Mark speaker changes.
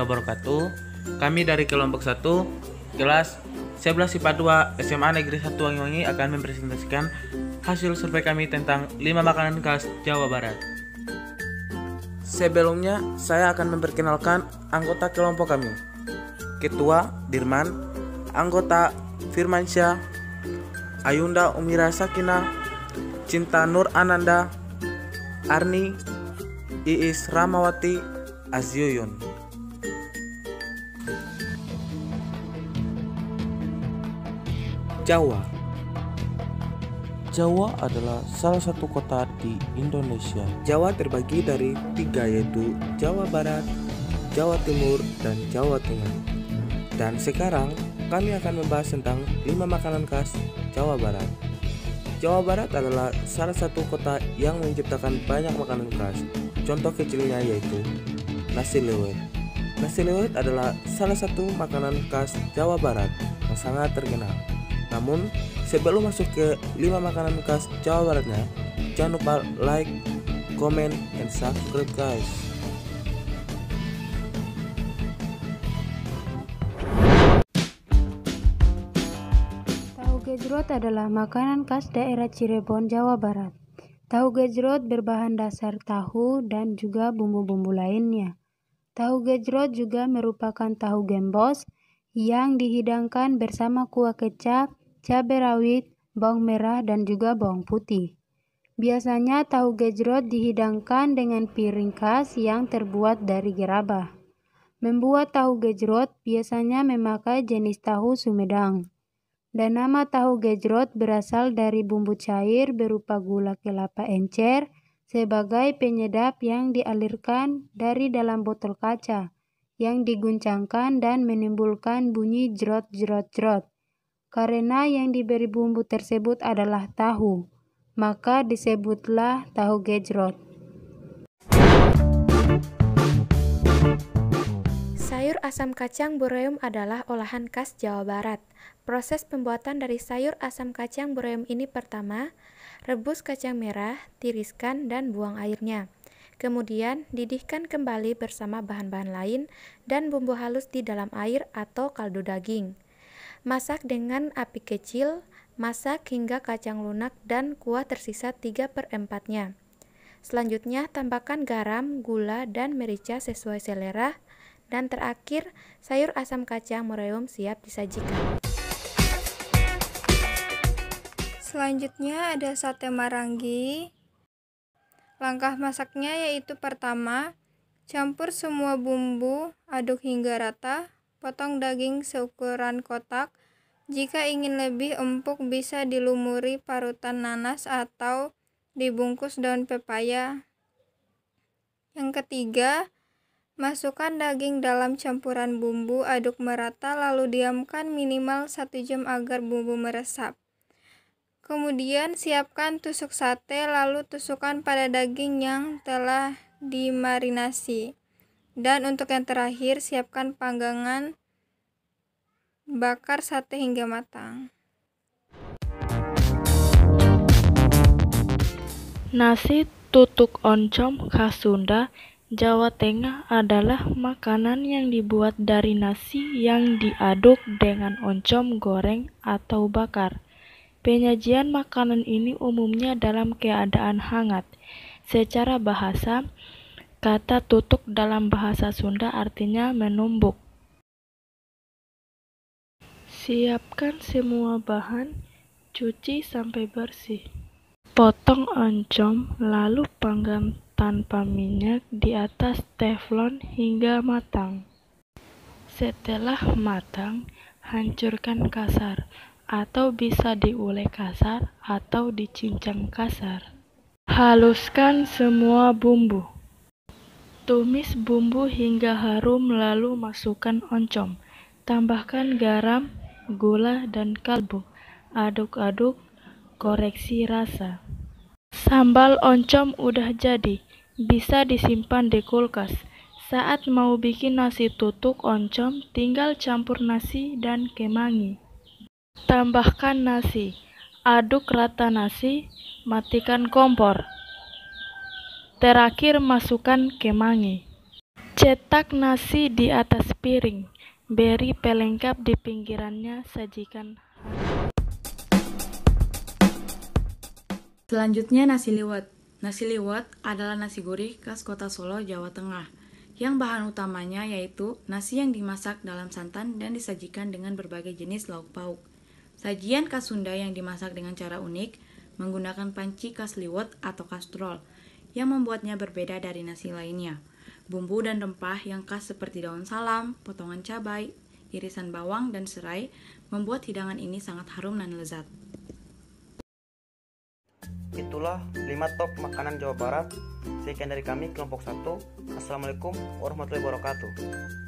Speaker 1: warahmatullahi wabarakatuh. Kami dari kelompok 1 kelas 11 IPA 2 SMA Negeri 1 Wangi-Wangi akan mempresentasikan hasil survei kami tentang 5 makanan khas Jawa Barat. Sebelumnya, saya akan memperkenalkan anggota kelompok kami. Ketua Dirman, anggota Firmansyah, Ayunda Umira Sakina, Cinta Nur Ananda, Arni, Iis Ramawati, Azyuyun. Jawa adalah salah satu kota di Indonesia. Jawa terbagi dari 3, yaitu Jawa Barat, Jawa Timur, dan Jawa Tengah. Dan sekarang kami akan membahas tentang 5 makanan khas Jawa Barat. Jawa Barat adalah salah satu kota yang menciptakan banyak makanan khas. Contoh kecilnya yaitu nasi lewet. Nasi lewet adalah salah satu makanan khas Jawa Barat yang sangat terkenal. Namun, sebelum masuk ke 5 makanan khas Jawa Baratnya, jangan lupa like, comment, and subscribe guys.
Speaker 2: Tahu gejrot adalah makanan khas daerah Cirebon, Jawa Barat. Tahu gejrot berbahan dasar tahu dan juga bumbu-bumbu lainnya. Tahu gejrot juga merupakan tahu gembos yang dihidangkan bersama kuah kecap, cabai rawit, bawang merah, dan juga bawang putih. Biasanya tahu gejrot dihidangkan dengan piring khas yang terbuat dari gerabah. Membuat tahu gejrot biasanya memakai jenis tahu Sumedang. Dan nama tahu gejrot berasal dari bumbu cair berupa gula kelapa encer sebagai penyedap yang dialirkan dari dalam botol kaca yang diguncangkan dan menimbulkan bunyi jrot-jrot-jrot. Karena yang diberi bumbu tersebut adalah tahu, maka disebutlah tahu gejrot.
Speaker 3: Sayur asam kacang bureum adalah olahan khas Jawa Barat. Proses pembuatan dari sayur asam kacang bureum ini pertama, rebus kacang merah, tiriskan dan buang airnya. Kemudian, didihkan kembali bersama bahan-bahan lain dan bumbu halus di dalam air atau kaldu daging. Masak dengan api kecil, masak hingga kacang lunak dan kuah tersisa 3/4-nya. Selanjutnya, tambahkan garam, gula, dan merica sesuai selera. Dan terakhir, sayur asam kacang bureum siap disajikan.
Speaker 4: Selanjutnya ada sate marangi. Langkah masaknya yaitu pertama, campur semua bumbu, aduk hingga rata, potong daging seukuran kotak. Jika ingin lebih empuk bisa dilumuri parutan nanas atau dibungkus daun pepaya. Yang ketiga, masukkan daging dalam campuran bumbu, aduk merata lalu diamkan minimal 1 jam agar bumbu meresap. Kemudian siapkan tusuk sate lalu tusukkan pada daging yang telah dimarinasi. Dan untuk yang terakhir, siapkan panggangan bakar sate hingga matang.
Speaker 5: Nasi tutuk oncom khas Sunda, Jawa Tengah adalah makanan yang dibuat dari nasi yang diaduk dengan oncom goreng atau bakar. Penyajian makanan ini umumnya dalam keadaan hangat. Secara bahasa, kata tutuk dalam bahasa Sunda artinya menumbuk. Siapkan semua bahan, cuci sampai bersih. Potong oncom, lalu panggang tanpa minyak di atas teflon hingga matang. Setelah matang, hancurkan kasar, atau bisa diulek kasar atau dicincang kasar. Haluskan semua bumbu. Tumis bumbu hingga harum lalu masukkan oncom. Tambahkan garam, gula, dan kaldu. Aduk-aduk, koreksi rasa. Sambal oncom udah jadi, bisa disimpan di kulkas. Saat mau bikin nasi tutuk oncom, tinggal campur nasi dan kemangi. Tambahkan nasi, aduk rata nasi, matikan kompor. Terakhir masukkan kemangi. Cetak nasi di atas piring, beri pelengkap di pinggirannya, sajikan.
Speaker 6: Selanjutnya nasi liwet. Nasi liwet adalah nasi gurih khas Kota Solo, Jawa Tengah, yang bahan utamanya yaitu nasi yang dimasak dalam santan dan disajikan dengan berbagai jenis lauk pauk. Sajian khas Sunda yang dimasak dengan cara unik menggunakan panci khas liwet atau kastrol, yang membuatnya berbeda dari nasi lainnya. Bumbu dan rempah yang khas seperti daun salam, potongan cabai, irisan bawang, dan serai membuat hidangan ini sangat harum dan lezat.
Speaker 1: Itulah 5 top makanan Jawa Barat. Sekian dari kami kelompok 1. Assalamualaikum warahmatullahi wabarakatuh.